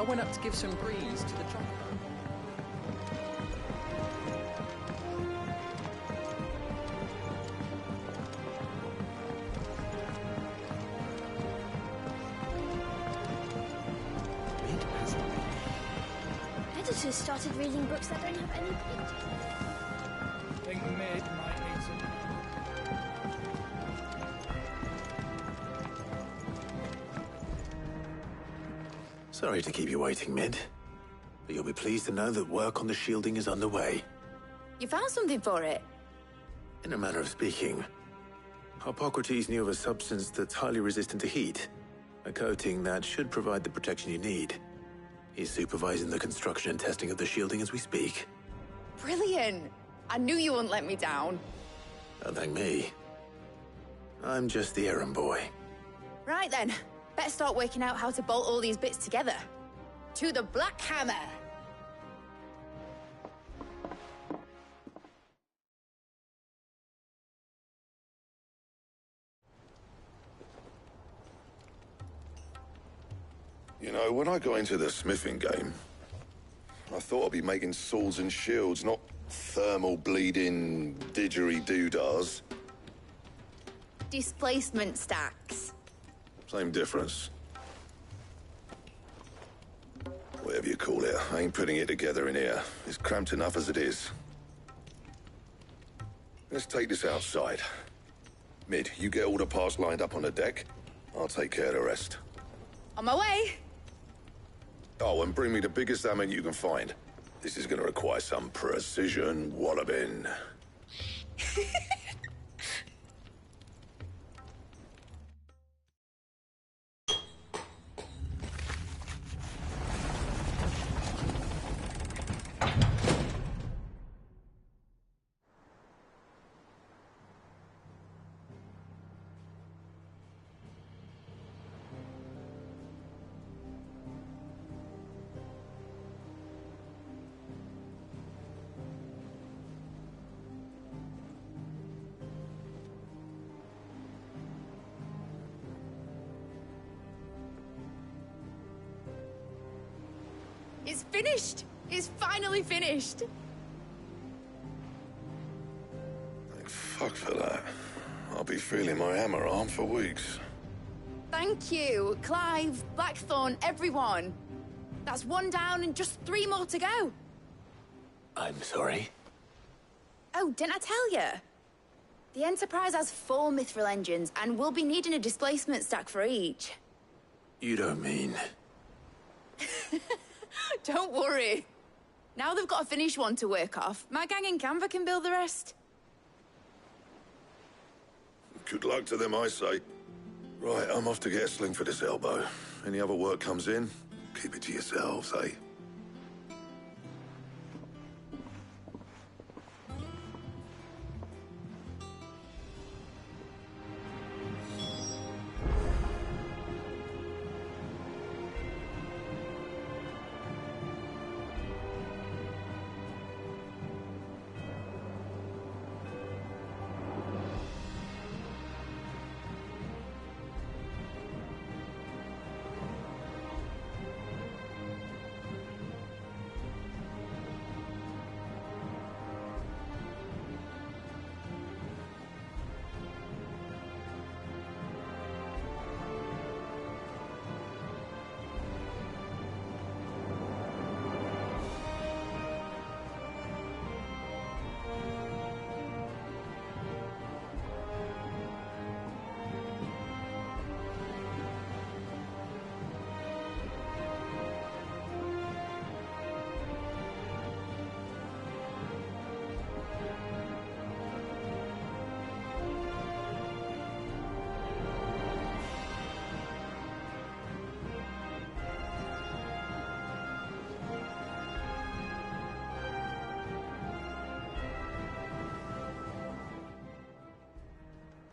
I went up to give some breeze to the chocobo. Editors started reading books that don't have any pages. I think Mid might need some. Sorry to keep you waiting, Mid. But you'll be pleased to know that work on the shielding is underway. You found something for it? In a manner of speaking, Hippocrates knew of a substance that's highly resistant to heat. A coating that should provide the protection you need. He's supervising the construction and testing of the shielding as we speak. Brilliant! I knew you wouldn't let me down. Don't thank me. I'm just the errand boy. Right then, better start working out how to bolt all these bits together. To the Black Hammer! You know, when I got into the smithing game, I thought I'd be making swords and shields, not thermal bleeding didgeridoo-dahs. Displacement stacks. Same difference. Whatever you call it, I ain't putting it together in here. It's cramped enough as it is. Let's take this outside. Mid, you get all the parts lined up on the deck. I'll take care of the rest. On my way! Oh, and bring me the biggest hammer you can find. This is gonna require some precision walloping. It's finished! It's finally finished! Thank fuck for that. I'll be feeling my hammer arm for weeks. Thank you, Clive, Blackthorn, everyone. That's one down and just 3 more to go. I'm sorry. Oh, didn't I tell you? The Enterprise has 4 mithril engines, and we'll be needing a displacement stack for each. You don't mean... Don't worry. Now they've got a finished one to work off, my gang in Canva can build the rest. Good luck to them, I say. Right, I'm off to get a sling for this elbow. Any other work comes in, keep it to yourselves, eh?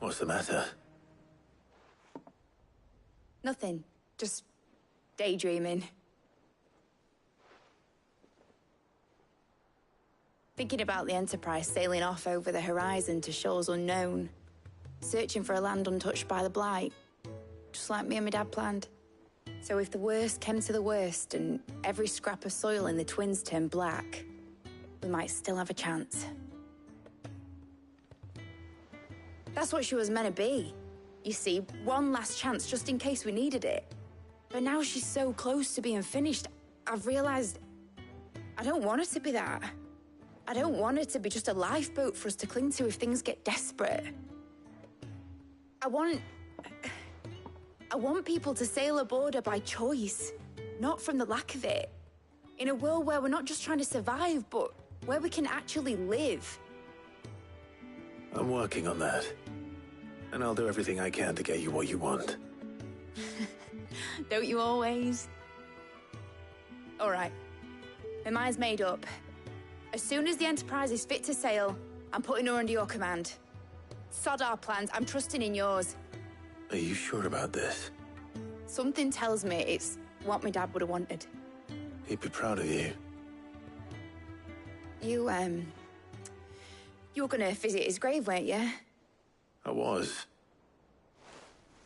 What's the matter? Nothing. Just daydreaming. Thinking about the Enterprise sailing off over the horizon to shores unknown. Searching for a land untouched by the Blight. Just like me and my dad planned. So if the worst came to the worst and every scrap of soil in the twins turned black, we might still have a chance. That's what she was meant to be. You see, one last chance just in case we needed it. But now she's so close to being finished, I've realized I don't want her to be that. I don't want her to be just a lifeboat for us to cling to if things get desperate. I want people to sail aboard her by choice, not from the lack of it. In a world where we're not just trying to survive, but where we can actually live. I'm working on that. And I'll do everything I can to get you what you want. Don't you always? All right. My mind's made up. As soon as the Enterprise is fit to sail, I'm putting her under your command. Sod our plans, I'm trusting in yours. Are you sure about this? Something tells me it's what my dad would have wanted. He'd be proud of you. You were gonna visit his grave, weren't you? I was.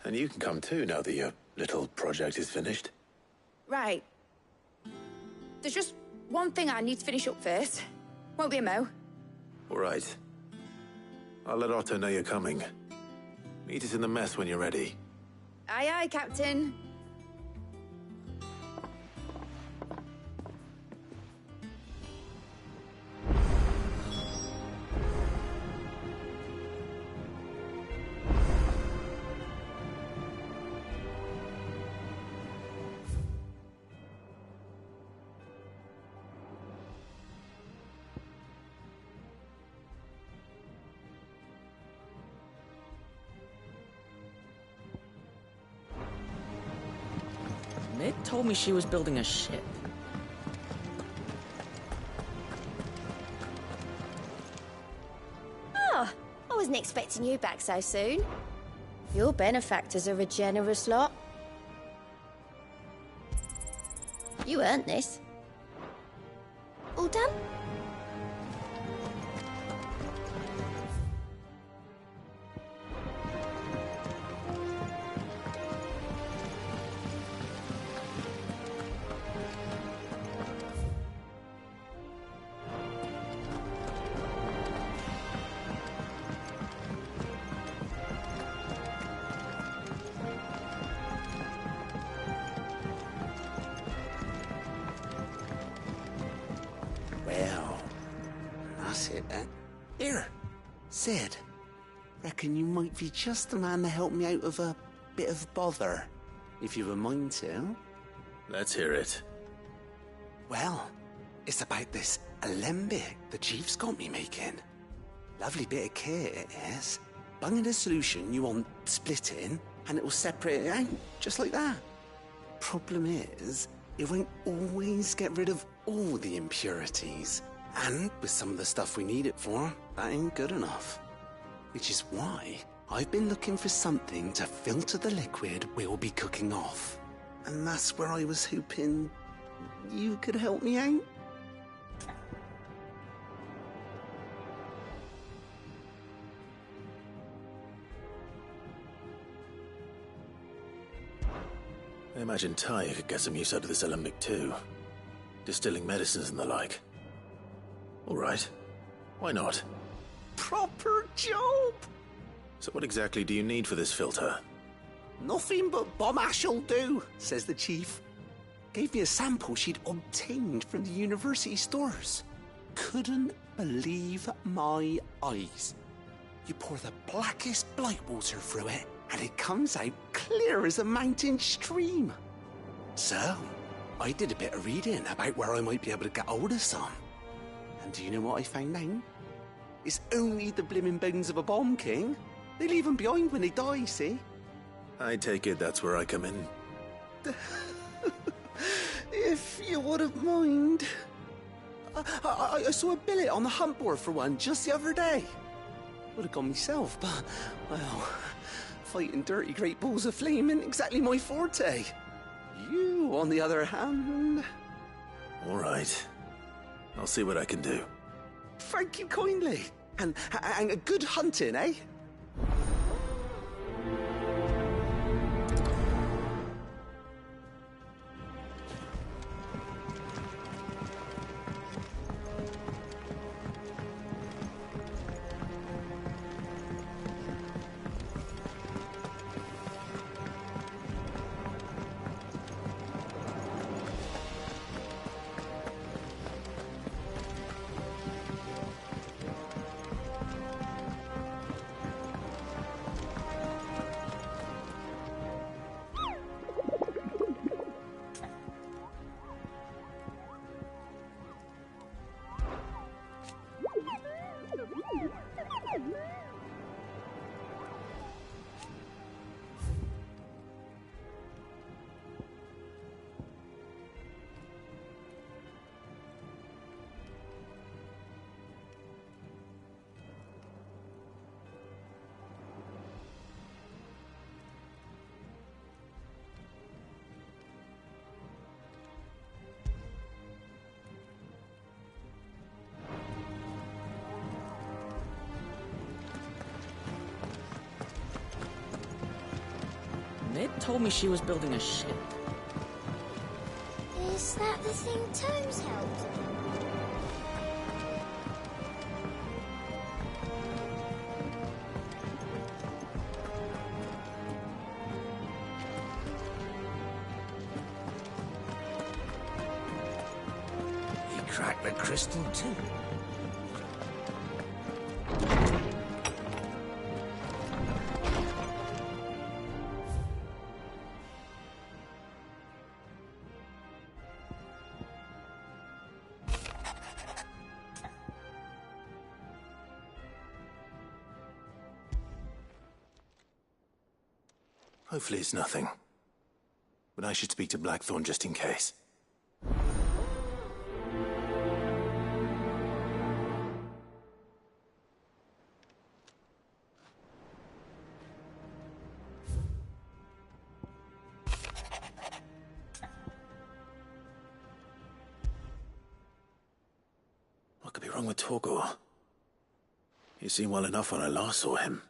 And you can come too now that your little project is finished. Right. There's just one thing I need to finish up first. Won't be a mo. All right. I'll let Otto know you're coming. Meet us in the mess when you're ready. Aye, aye, Captain. Mid told me she was building a ship. Oh, I wasn't expecting you back so soon. Your benefactors are a generous lot. You earned this. All done? Well, that's it then. Here, Sid. Reckon you might be just the man to help me out of a bit of bother, if you've a mind to. Let's hear it. Well, it's about this alembic the Chief's got me making. Lovely bit of kit it is. Bunging a solution you want splitting, and it will separate it out, just like that. Problem is, it won't always get rid of all the impurities. And with some of the stuff we need it for, that ain't good enough. Which is why I've been looking for something to filter the liquid we'll be cooking off. And that's where I was hoping you could help me out. I imagine Ty could get some use out of this alembic too. Distilling medicines and the like. All right. Why not? Proper job! So what exactly do you need for this filter? Nothing but bomb ash'll do, says the Chief. Gave me a sample she'd obtained from the university stores. Couldn't believe my eyes. You pour the blackest blight water through it, and it comes out clear as a mountain stream. So, I did a bit of reading about where I might be able to get hold of some. And do you know what I found out? It's only the blimmin' bones of a bomb king. They leave them behind when they die, see? I take it that's where I come in. If you wouldn't mind. I saw a billet on the hunt board for one just the other day. Would have gone myself, but, well, fighting dirty great balls of flame isn't exactly my forte. You, on the other hand... All right. I'll see what I can do. Thank you kindly. And a good hunting, eh? Mid told me she was building a ship. Is that the thing Tomes helped? He cracked the crystal too. Hopefully it's nothing. But I should speak to Blackthorn just in case. What could be wrong with Torgor? He seemed well enough when I last saw him.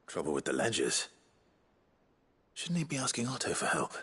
Trouble with the ledgers. Shouldn't he be asking Otto for help?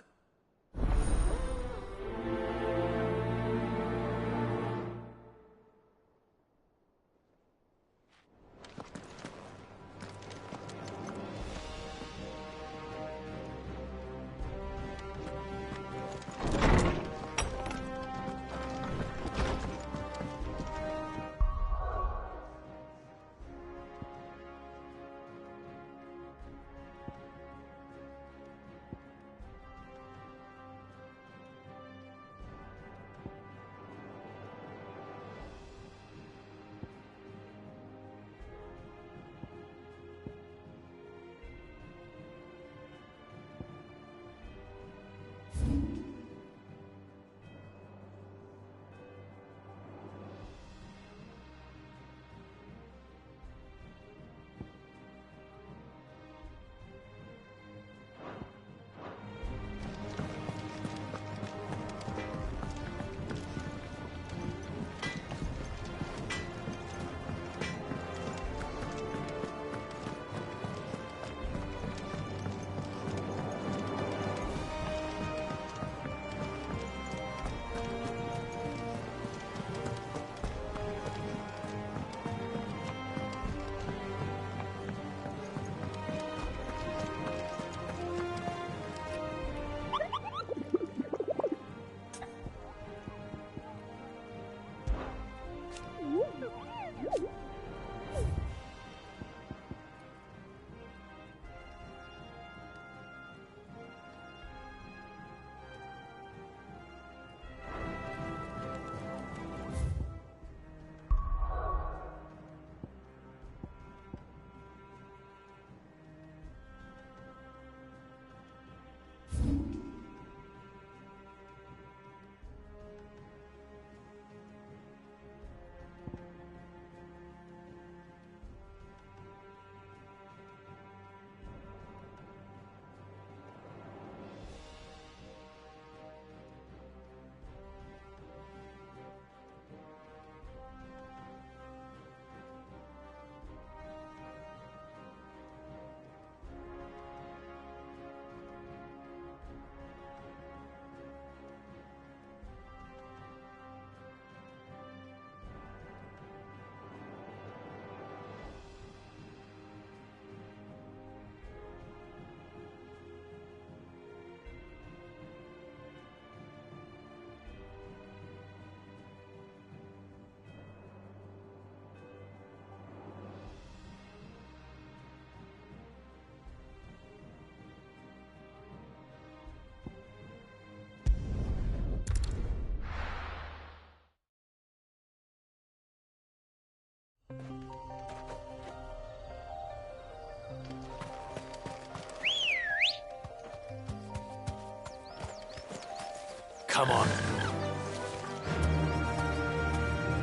Come on.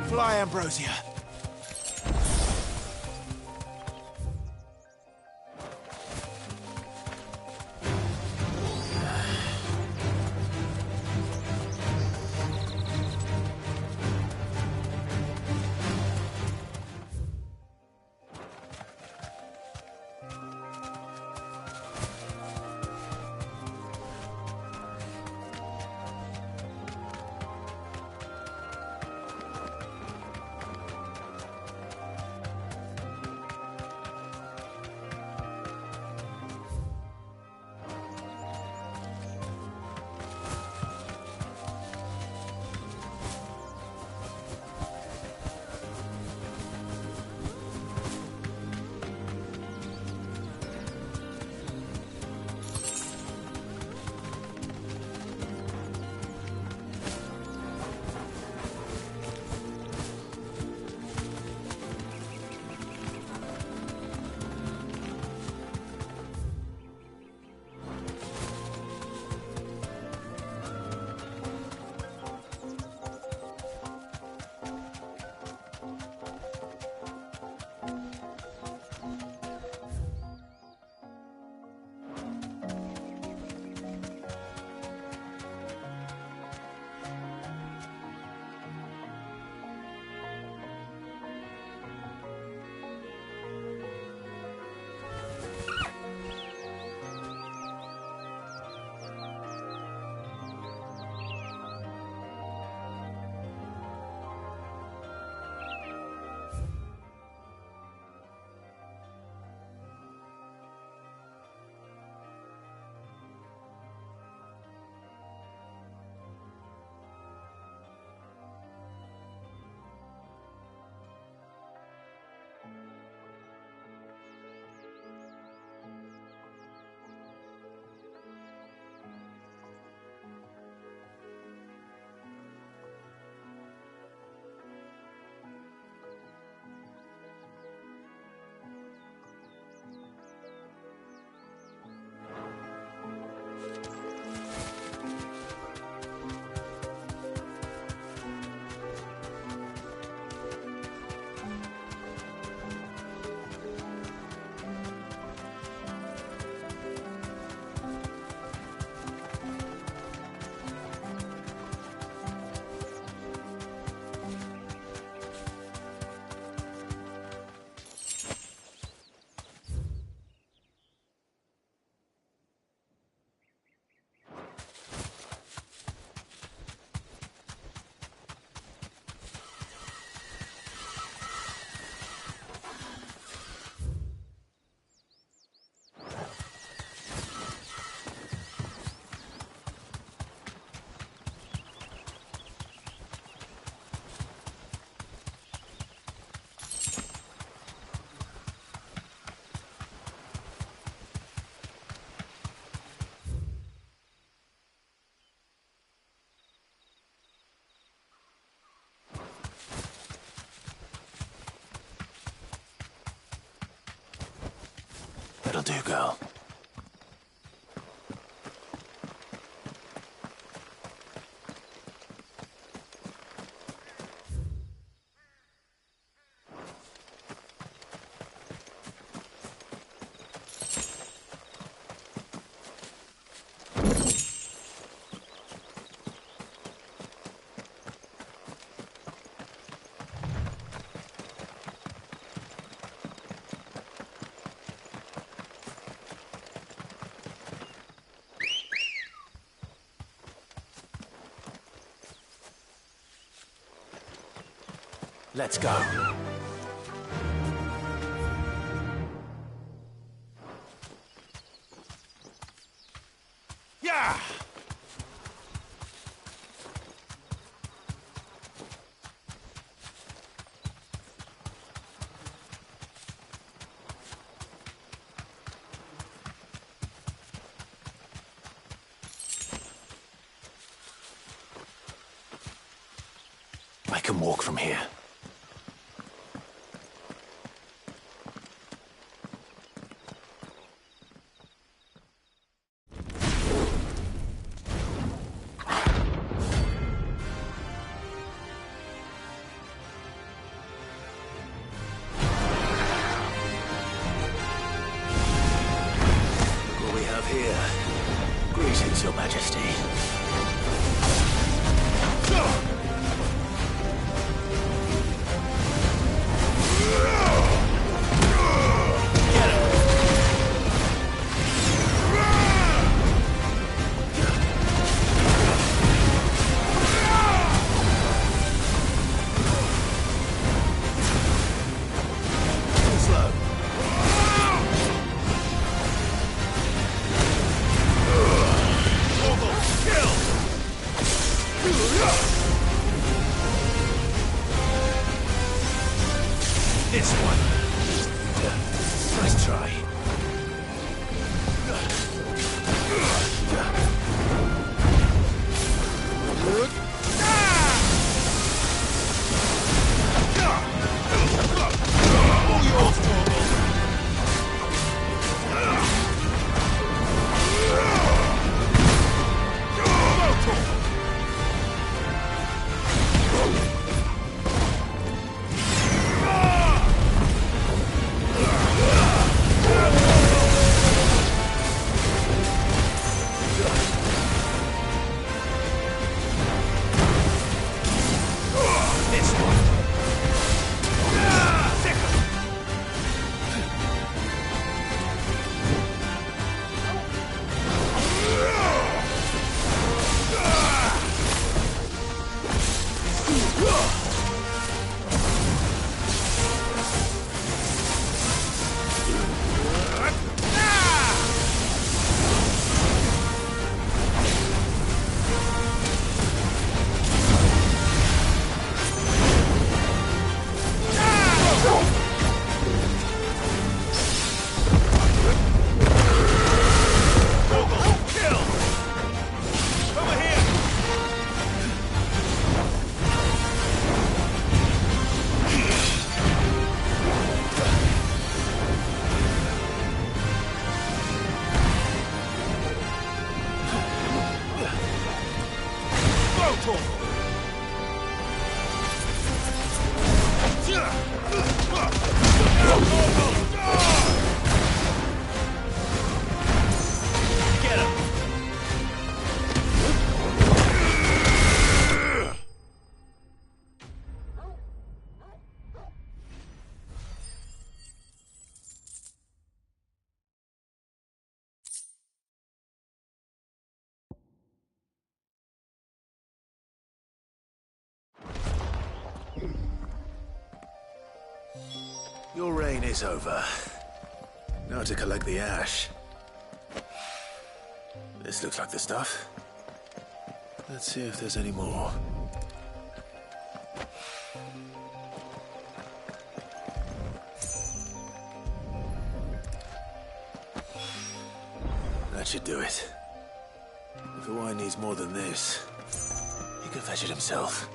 Fly, Ambrosia. do, girl. Let's go. Yeah! I can walk from here. Here. Greetings, Your Majesty. This one. Nice try. Your reign is over. Now to collect the ash. This looks like the stuff. Let's see if there's any more. That should do it. If the wine needs more than this, he can fetch it himself.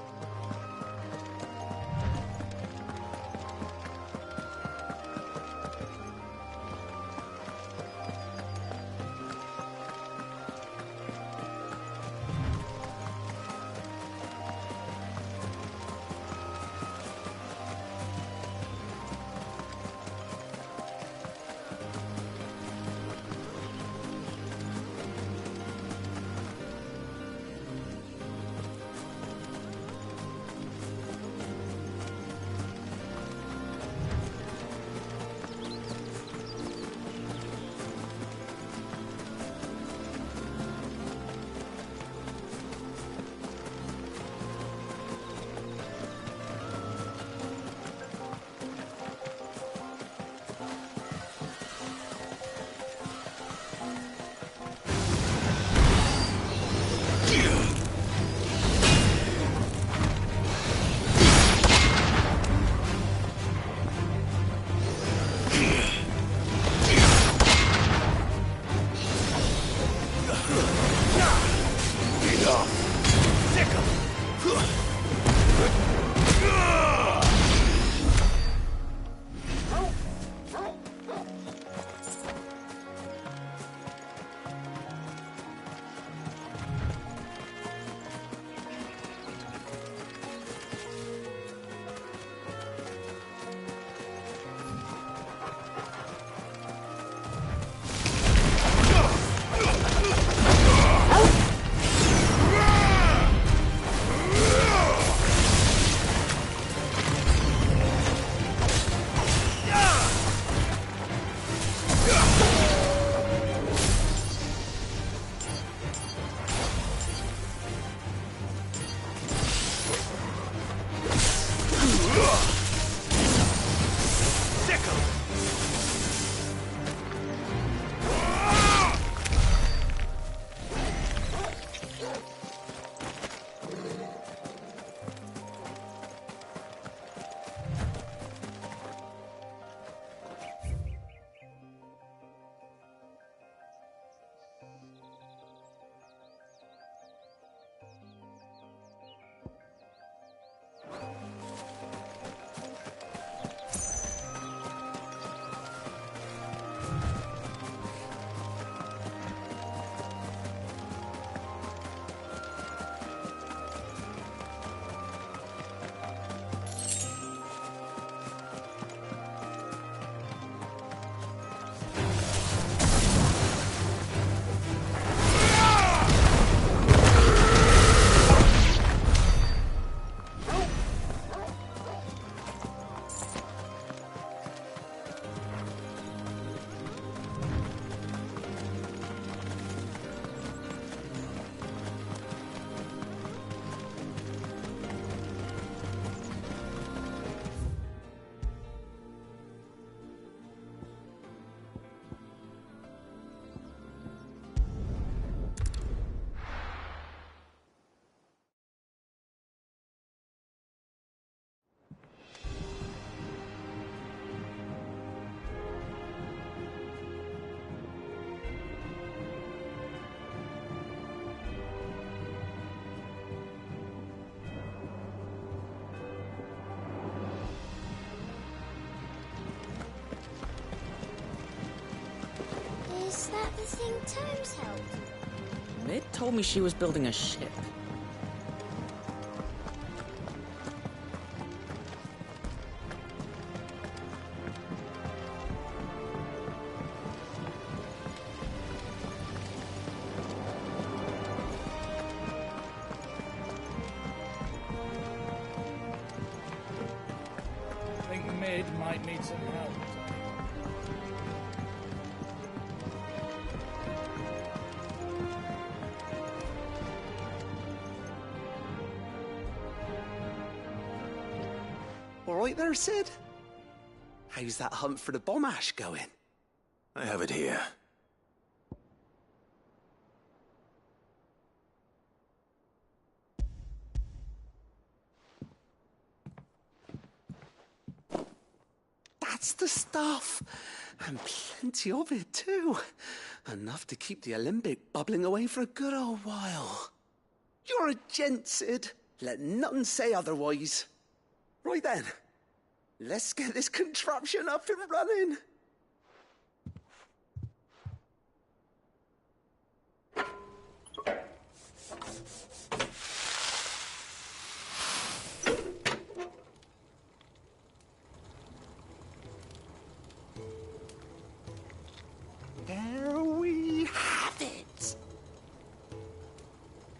Is that the thing Tomes held? Mid told me she was building a ship. I think Mid might need some help. All right there, Sid? How's that hunt for the bomb ash going? I have it here. That's the stuff. And plenty of it, too. Enough to keep the alembic bubbling away for a good old while. You're a gent, Sid. Let nothing say otherwise. Right then. Let's get this contraption up and running. There we have it.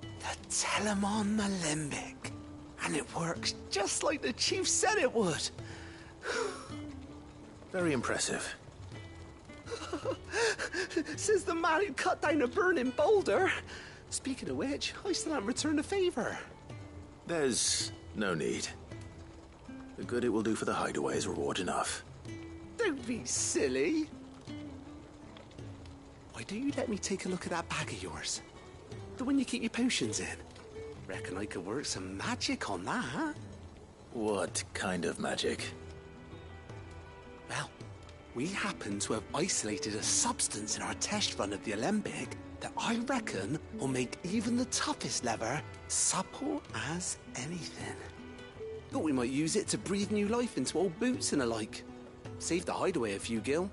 The Telemon Alembic. And it works just like the chief said it would. Very impressive. Says the man who cut down a burning boulder. Speaking of which, I still haven't returned the favor. There's no need. The good it will do for the hideaway is reward enough. Don't be silly. Why don't you let me take a look at that bag of yours? The one you keep your potions in. Reckon I could work some magic on that. What kind of magic? Well, we happen to have isolated a substance in our test run of the alembic that I reckon will make even the toughest lever supple as anything. Thought we might use it to breathe new life into old boots and the like. Save the hideaway a few gil.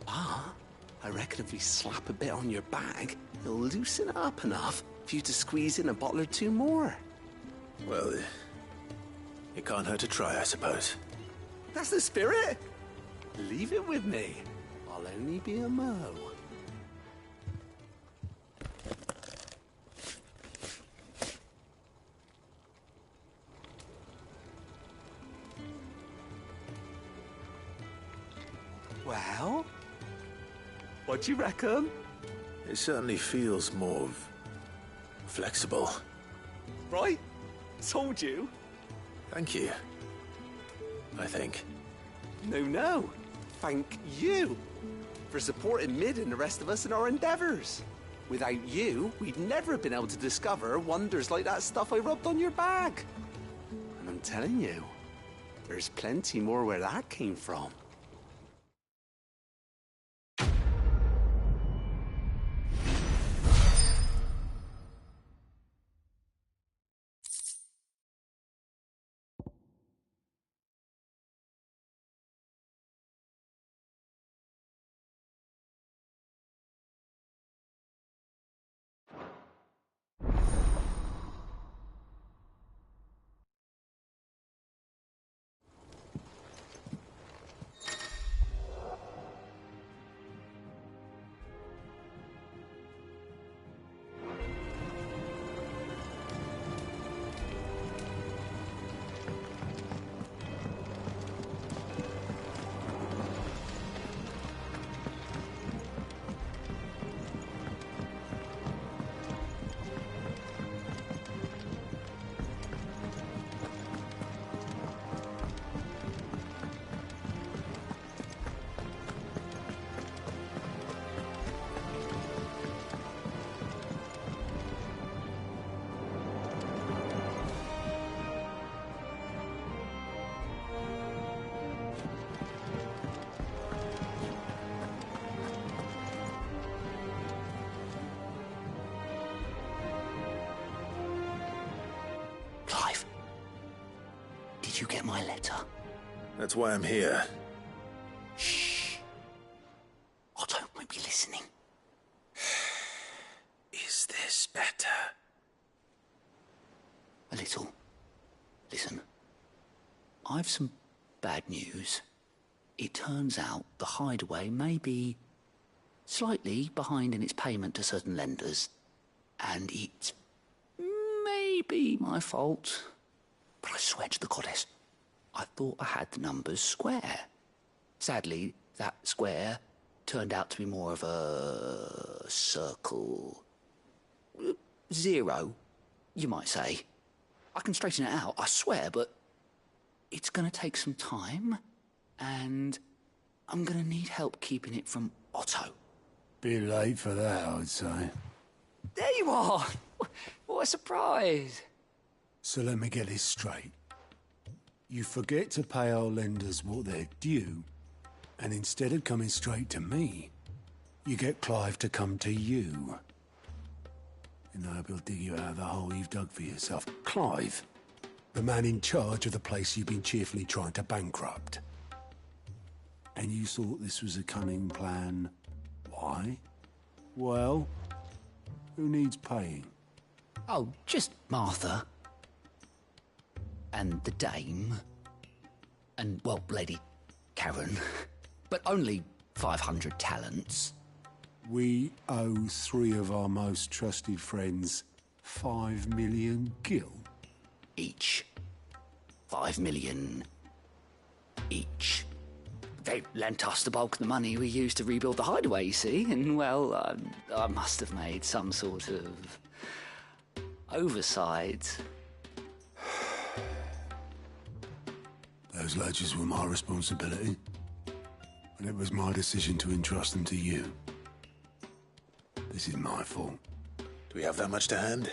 But I reckon if we slap a bit on your bag, it'll loosen it up enough for you to squeeze in a bottle or two more. Well, it can't hurt to try, I suppose. That's the spirit. Leave it with me. I'll only be a mo. Well, what do you reckon? It certainly feels more flexible. Right? Told you. Thank you. I think. No. Thank you for supporting Mid and the rest of us in our endeavors. Without you, we'd never have been able to discover wonders like that stuff I rubbed on your bag. And I'm telling you, there's plenty more where that came from. Clive, did you get my letter? That's why I'm here. Shh. I don't want to be listening. little. Listen, I've some bad news. It turns out the Hideaway may be slightly behind in its payment to certain lenders, and it may be my fault. But I swear to the goddess, I thought I had the numbers square. Sadly, that square turned out to be more of a circle. 0, you might say. I can straighten it out, I swear, but it's going to take some time, and I'm going to need help keeping it from Otto. Bit late for that, I'd say. There you are! What a surprise! So let me get this straight. You forget to pay our lenders what they're due, and instead of coming straight to me, you get Clive to come to you. And I hope he'll dig you out of the hole you've dug for yourself. Clive, the man in charge of the place you've been cheerfully trying to bankrupt. And you thought this was a cunning plan. Why? Well, who needs paying? Oh, just Martha. And the dame. And, well, Lady Karen. But only 500 talents. We owe 3 of our most trusted friends 5 million gil. Each. 5 million each. They lent us the bulk of the money we used to rebuild the Hideaway, you see, and, well, I must have made some sort of oversight. Those ledgers were my responsibility, and it was my decision to entrust them to you. This is my fault. Do we have that much to hand?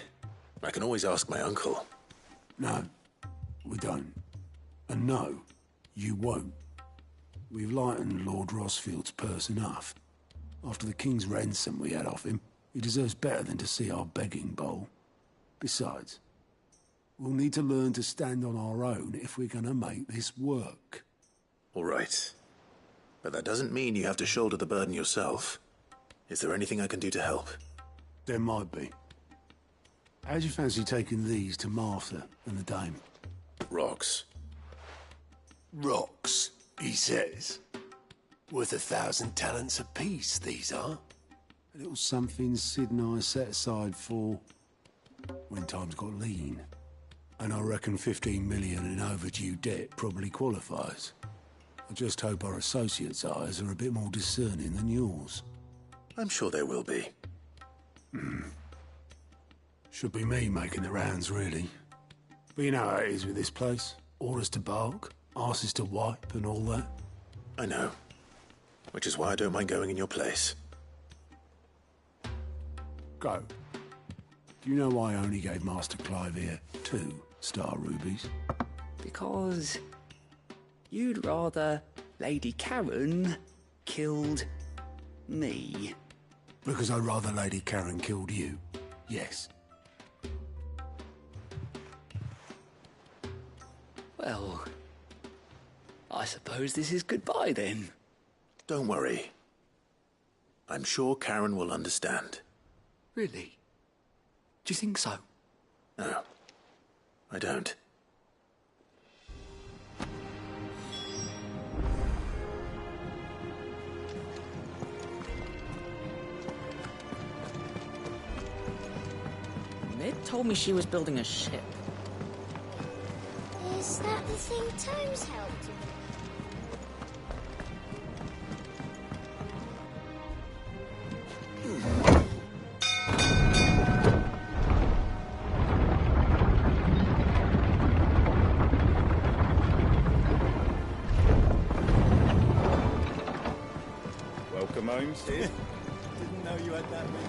I can always ask my uncle. No, we don't. And no, you won't. We've lightened Lord Rosfield's purse enough. After the king's ransom we had off him, he deserves better than to see our begging bowl. Besides, we'll need to learn to stand on our own if we're gonna make this work. All right. But that doesn't mean you have to shoulder the burden yourself. Is there anything I can do to help? There might be. How'd you fancy taking these to Martha and the dame? Rocks. Rocks, he says. Worth 1,000 talents apiece, these are. A little something Sid and I set aside for when times got lean. And I reckon 15 million in overdue debt probably qualifies. I just hope our associates' eyes are a bit more discerning than yours. I'm sure there will be. Should be me making the rounds, really. But you know how it is with this place. Orders to bark, arses to wipe, and all that. I know. Which is why I don't mind going in your place. Go. Do you know why I only gave Master Clive here 2 star rubies? Because you'd rather Lady Karen killed me. Because I'd rather Lady Karen killed you. Yes. Well, I suppose this is goodbye then. Don't worry. I'm sure Karen will understand. Really? Do you think so? No, I don't. Mid told me she was building a ship. Is that the thing Tomes helped with? Welcome home, Sid. Didn't know you had that many.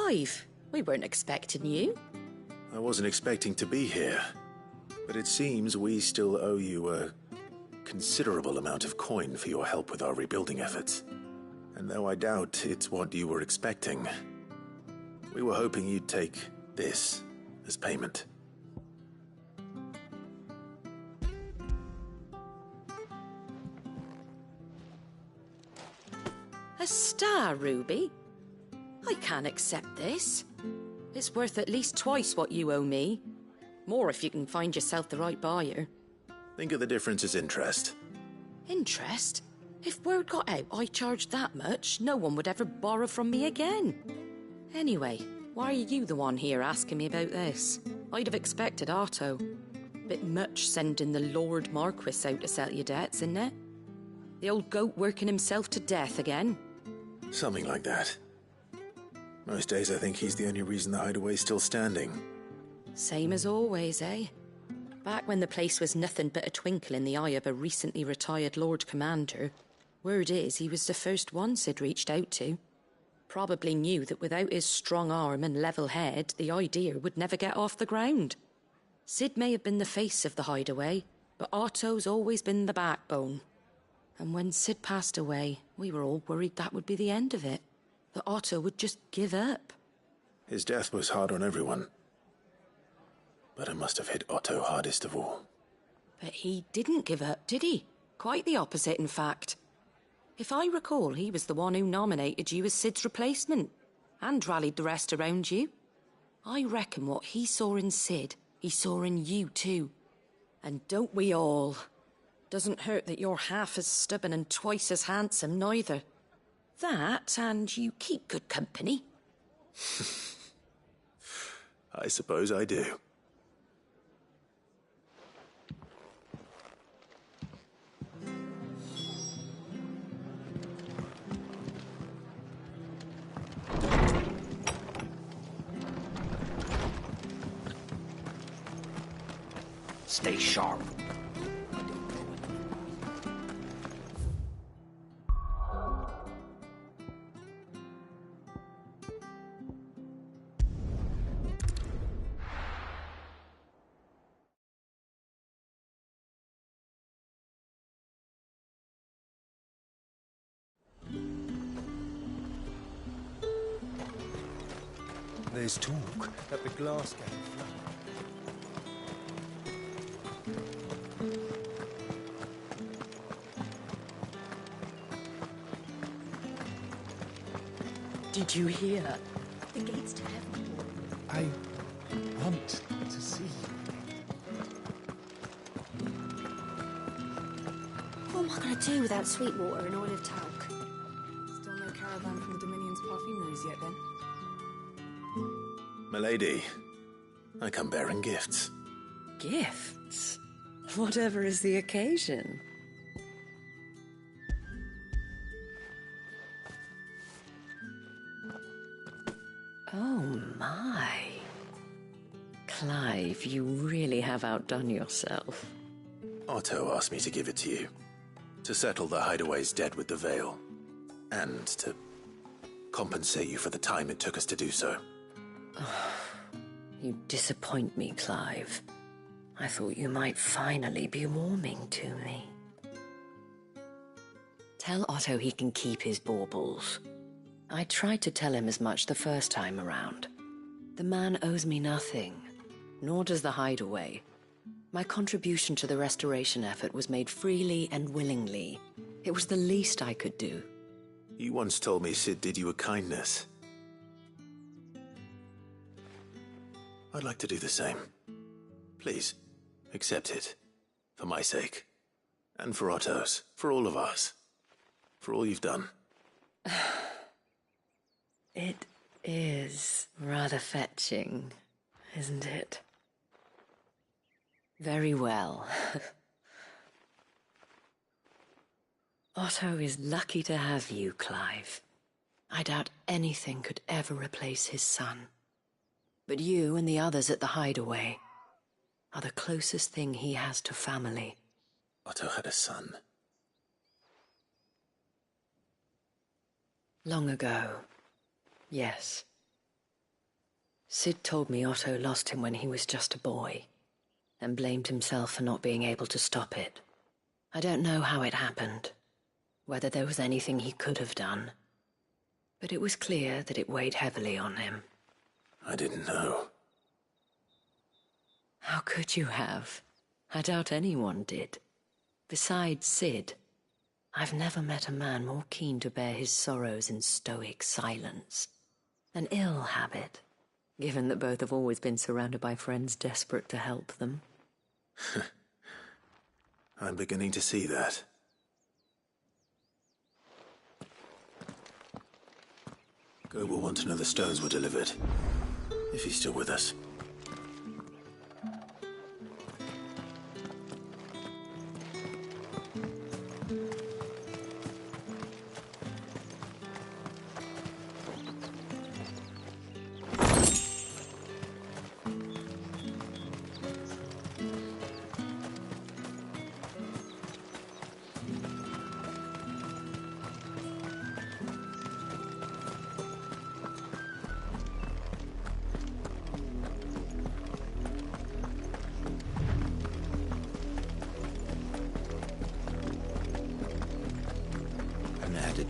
Clive, we weren't expecting you. I wasn't expecting to be here, but it seems we still owe you a considerable amount of coin for your help with our rebuilding efforts. And though I doubt it's what you were expecting, we were hoping you'd take this as payment. A star ruby? I can't accept this. It's worth at least twice what you owe me. More if you can find yourself the right buyer. Think of the difference as interest. Interest? If word got out I charged that much, no one would ever borrow from me again. Anyway, why are you the one here asking me about this? I'd have expected Otto. Bit much sending the Lord Marquis out to settle your debts, isn't it? The old goat working himself to death again. Something like that. Most days I think he's the only reason the hideaway's still standing. Same as always, eh? Back when the place was nothing but a twinkle in the eye of a recently retired Lord Commander, word is he was the first one Sid reached out to. Probably knew that without his strong arm and level head, the idea would never get off the ground. Sid may have been the face of the hideaway, but Otto's always been the backbone. And when Sid passed away, we were all worried that would be the end of it. That Otto would just give up. His death was hard on everyone. But it must have hit Otto hardest of all. But he didn't give up, did he? Quite the opposite, in fact. If I recall, he was the one who nominated you as Sid's replacement, and rallied the rest around you. I reckon what he saw in Sid, he saw in you too. And don't we all? Doesn't hurt that you're half as stubborn and twice as handsome, neither. That, and you keep good company. I suppose I do. Stay sharp. There's talk that the glass game flooded. Did you hear? The gates to heaven. I want to see. What am I going to do without Sweetwater and olive talc? Still no caravan from the Dominion's perfumeries yet, then? Milady, I come bearing gifts. Gifts? Whatever is the occasion. Oh my. Clive, you really have outdone yourself. Otto asked me to give it to you. To settle the hideaway's debt with the Veil. And to compensate you for the time it took us to do so. You disappoint me, Clive. I thought you might finally be warming to me. Tell Otto he can keep his baubles. I tried to tell him as much the first time around. The man owes me nothing, nor does the hideaway. My contribution to the restoration effort was made freely and willingly. It was the least I could do. You once told me Sid did you a kindness. I'd like to do the same. Please, accept it. For my sake. And for Otto's. For all of us. For all you've done. It is rather fetching, isn't it? Very well. Otto is lucky to have you, Clive. I doubt anything could ever replace his son. But you and the others at the hideaway are the closest thing he has to family. Otto had a son. Long ago, yes. Sid told me Otto lost him when he was just a boy, and blamed himself for not being able to stop it. I don't know how it happened, whether there was anything he could have done, but it was clear that it weighed heavily on him. I didn't know. How could you have? I doubt anyone did. Besides Sid, I've never met a man more keen to bear his sorrows in stoic silence. An ill habit, given that both have always been surrounded by friends desperate to help them. I'm beginning to see that. Go will want to know the stones were delivered, if he's still with us.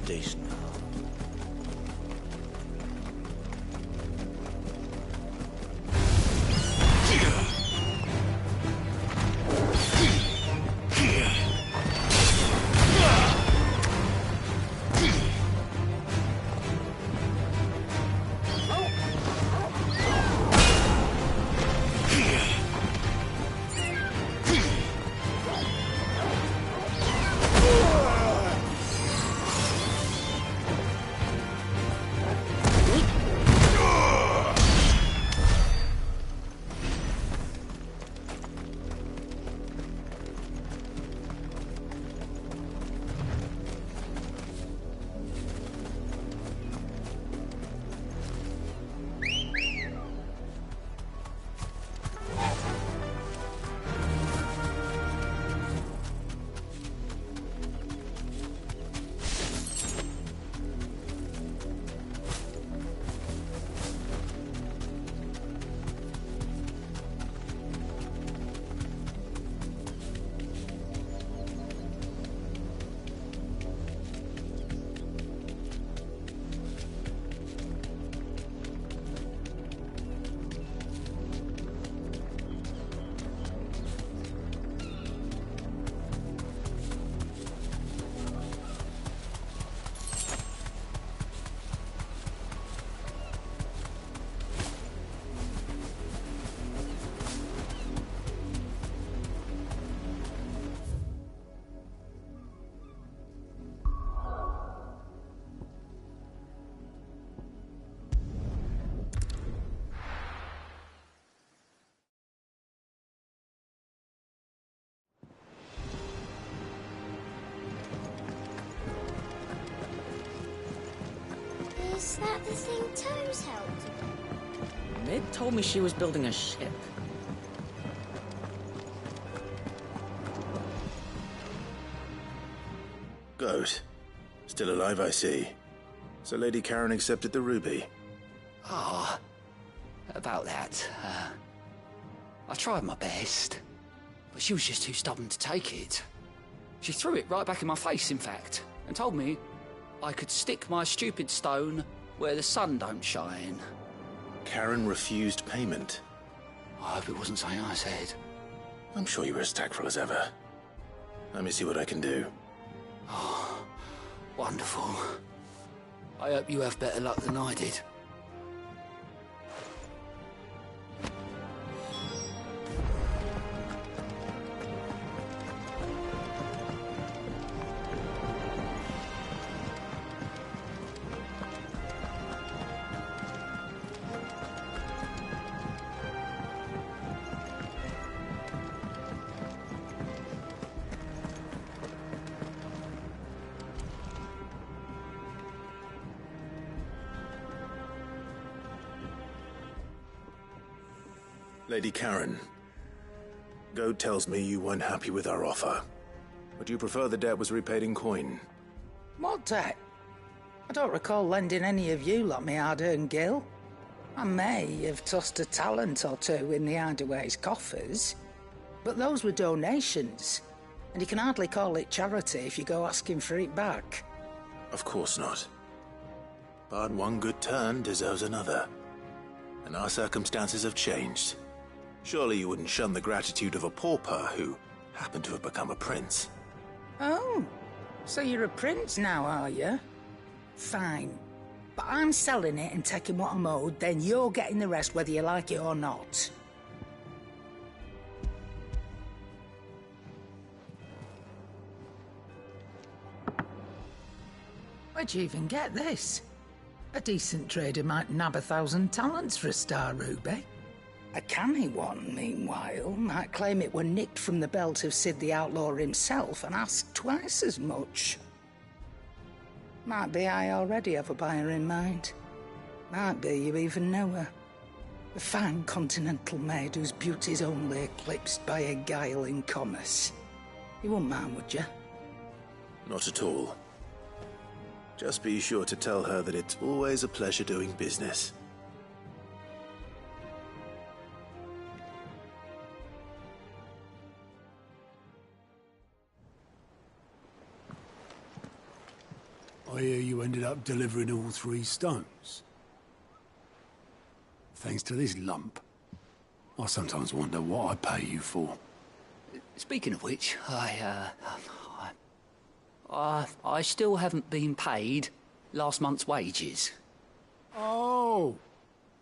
Decent. Is that the thing Toes held? Mid told me she was building a ship. Goat. Still alive, I see. So Lady Karen accepted the ruby. Ah, about that. I tried my best, but she was just too stubborn to take it. She threw it right back in my face, in fact, and told me I could stick my stupid stone where the sun don't shine. Karen refused payment. I hope it wasn't something I said. I'm sure you were as tactful as ever. Let me see what I can do. Oh, wonderful. I hope you have better luck than I did. Lady Karen, Goat tells me you weren't happy with our offer. Would you prefer the debt was repaid in coin? What debt? I don't recall lending any of you lot me hard-earned gil. I may have tossed a talent or two in the hideaway's coffers, but those were donations, and you can hardly call it charity if you go asking for it back. Of course not. But one good turn deserves another. And our circumstances have changed. Surely you wouldn't shun the gratitude of a pauper who happened to have become a prince. Oh, so you're a prince now, are you? Fine. But I'm selling it and taking what I'm owed, then you're getting the rest whether you like it or not. Where'd you even get this? A decent trader might nab 1,000 talents for a star ruby. A canny one, meanwhile, might claim it were nicked from the belt of Sid the Outlaw himself and ask twice as much. Might be I already have a buyer in mind. Might be you even know her. A fine continental maid whose beauty's only eclipsed by a guile in commerce. You wouldn't mind, would you? Not at all. Just be sure to tell her that it's always a pleasure doing business. I hear you ended up delivering all 3 stones. Thanks to this lump. I sometimes wonder what I pay you for. Speaking of which, I still haven't been paid last month's wages. Oh,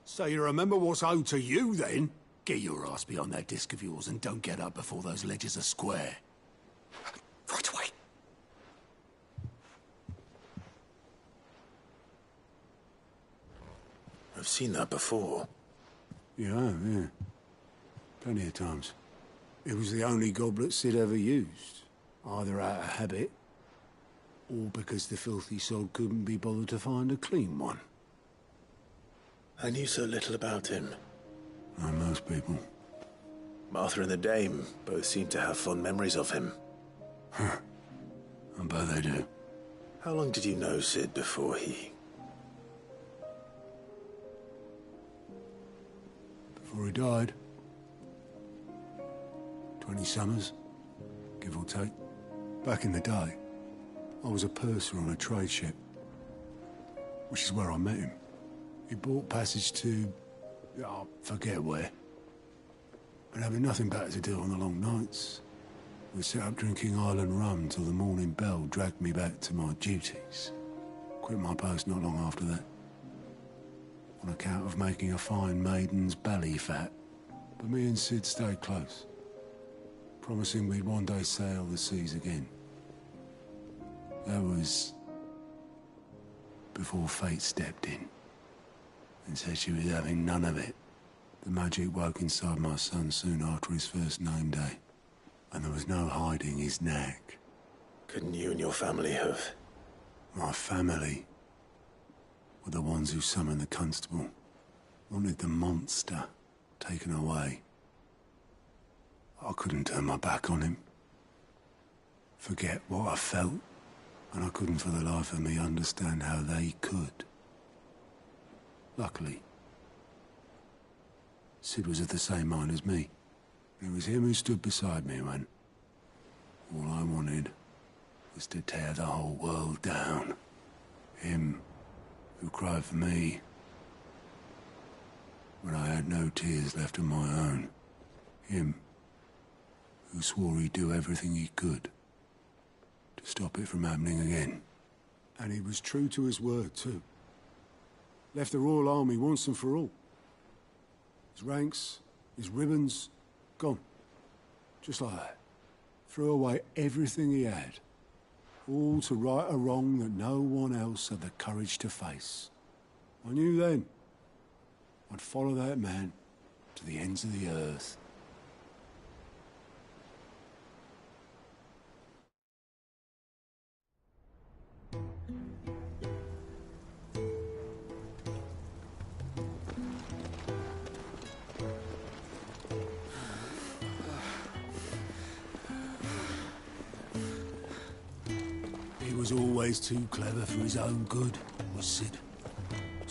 so you remember what's owed to you then? Get your ass behind that disc of yours and don't get up before those ledgers are square. Right away. I've seen that before. Yeah. Plenty of times. It was the only goblet Sid ever used. Either out of habit, or because the filthy sod couldn't be bothered to find a clean one. I knew so little about him. Like most people. Martha and the Dame both seem to have fond memories of him. Huh. I bet they do. How long did you know Sid before he... Before he died? 20 summers, give or take. Back in the day, I was a purser on a trade ship, which is where I met him. He bought passage to... I forget where. But having nothing better to do on the long nights, we set up drinking island rum till the morning bell dragged me back to my duties. Quit my post not long after that, on account of making a fine maiden's belly fat. But me and Sid stayed close, promising we'd one day sail the seas again. That was before fate stepped in and said she was having none of it. The magic woke inside my son soon after his first name day, and there was no hiding his knack. Couldn't you and your family have... My family were the ones who summoned the constable, wanted the monster taken away. I couldn't turn my back on him, forget what I felt, and I couldn't for the life of me understand how they could. Luckily, Sid was of the same mind as me. It was him who stood beside me when all I wanted was to tear the whole world down. Him who cried for me when I had no tears left of my own. Him who swore he'd do everything he could to stop it from happening again. And he was true to his word, too. Left the Royal Army once and for all. His ranks, his ribbons, gone. Just like that. Threw away everything he had. All to right a wrong that no one else had the courage to face. I knew then I'd follow that man to the ends of the earth. He was always too clever for his own good, was Sid.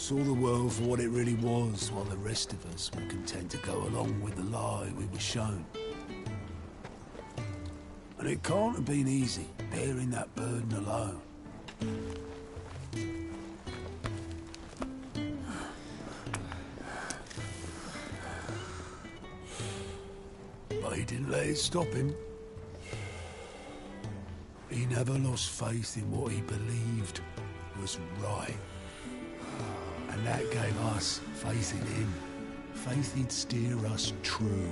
Saw the world for what it really was, while the rest of us were content to go along with the lie we were shown. And it can't have been easy, bearing that burden alone. But he didn't let it stop him. He never lost faith in what he believed was right. And that gave us faith in him. Faith he'd steer us true.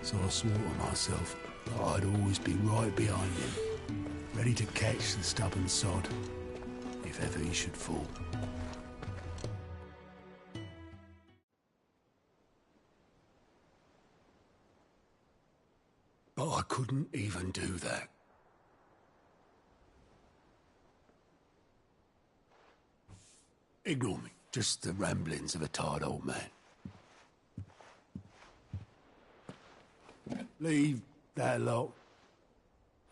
So I swore to myself that I'd always be right behind him, ready to catch the stubborn sod, if ever he should fall. But I couldn't even do that. Ignore me. Just the ramblings of a tired old man. Leave that lot.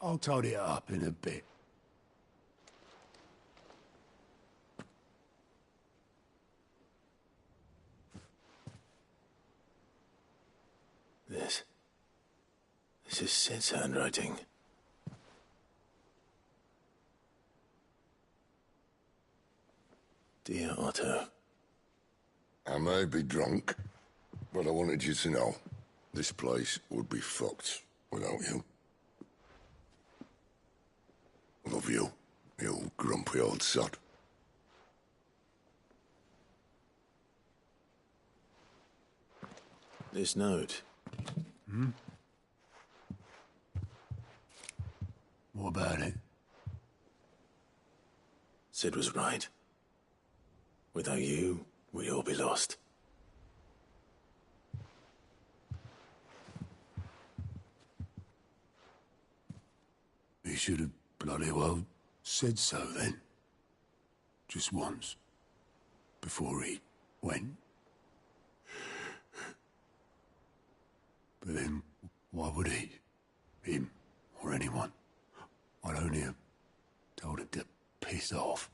I'll tidy it up in a bit. This is Sid's handwriting. Dear Otto. I may be drunk, but I wanted you to know this place would be fucked without you. Love you, you grumpy old sod. This note. What about it? Sid was right. Without you, we'd all be lost. He should have bloody well said so then. Just once. Before he went. But then, why would he? Him, or anyone? I'd only have told him to piss off.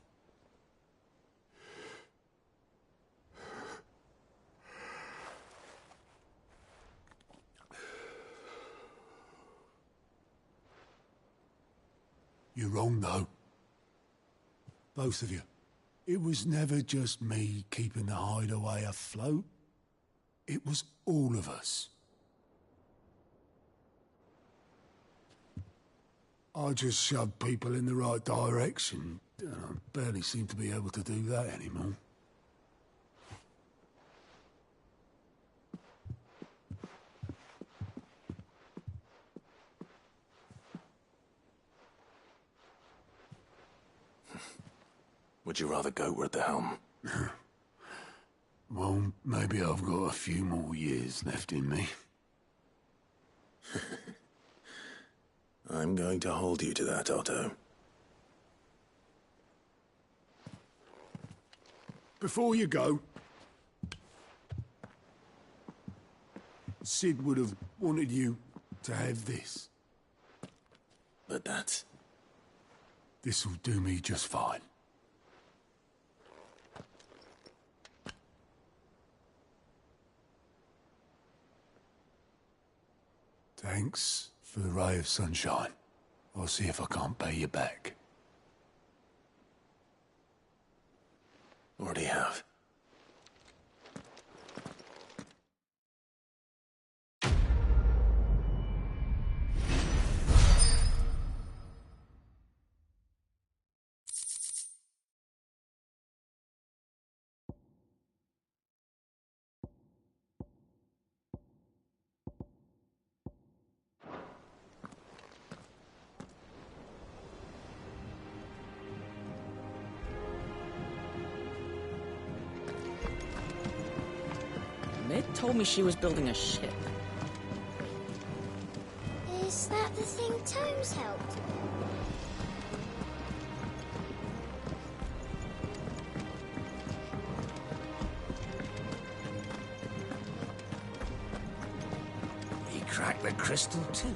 You're wrong, though. Both of you. It was never just me keeping the hideaway afloat. It was all of us. I just shoved people in the right direction, and I barely seem to be able to do that anymore. Would you rather goat were at the helm? Well, maybe I've got a few more years left in me. I'm going to hold you to that, Otto. Before you go, Sid would have wanted you to have this. But that's... This'll do me just fine. Thanks for the ray of sunshine. I'll see if I can't pay you back. Already have. Mid told me she was building a ship. Is that the thing Tomes helped? He cracked the crystal too.